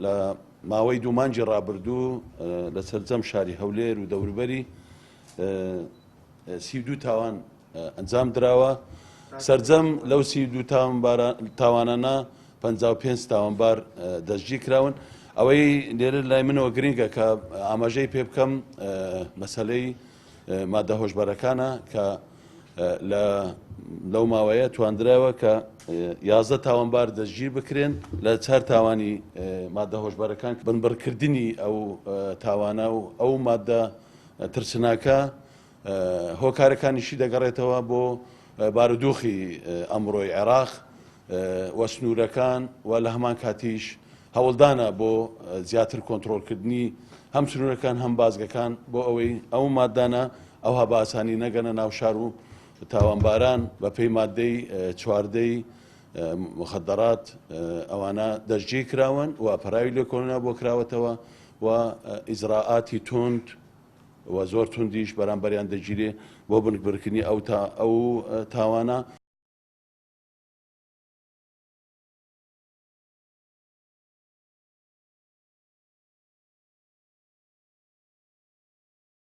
لە ماوەی دوو مانجی ڕابردوو لە سەرجەم شاری هەولێر و دەوروبەری 32 تاوان ئەنجام درراوە. سەرجەم لەو 32 تاوانانە 55 تاوانبار دەستگیر کراون. ئەوەی لێرە لای منەوە گرنگە کە ئاماژەی پێ بکەم مەسەلەی مادە هۆشبەرەکانە کە لەو ماوەیە توانراوە کە 11 تاوانبار دەستگیر بکرێن لە 4 تاوانی مادە هۆشبەرەکان بنبڕکردنی ئەو تاوانە و ئەو مادە ترسناکە هۆکارەکانیشی دەگەڕێتەوە بۆ بارودۆخی ئەمڕۆی عێراق وە سنوورەکان و لە هەمان کاتیش هەوڵدانە بۆ زیاتر کۆنتترۆلکردنی هەم سنوورەکان هەم بازگەکان بۆ ئەوەی ئەو مادانە ئەوها بە ئاسانی نەگەنە ناو شار و تاوانباران بە پێی مادەی چواردەی مخدرات ئەوانە دەستگیر کراون و پەراوی لێ کۆنا بۆ کراوەتەوە و ئیزراعاتی تند و زۆر توندیش بەرامبەریان دەگیرێ بۆ بنکبرکردنی ئەو تاوانە.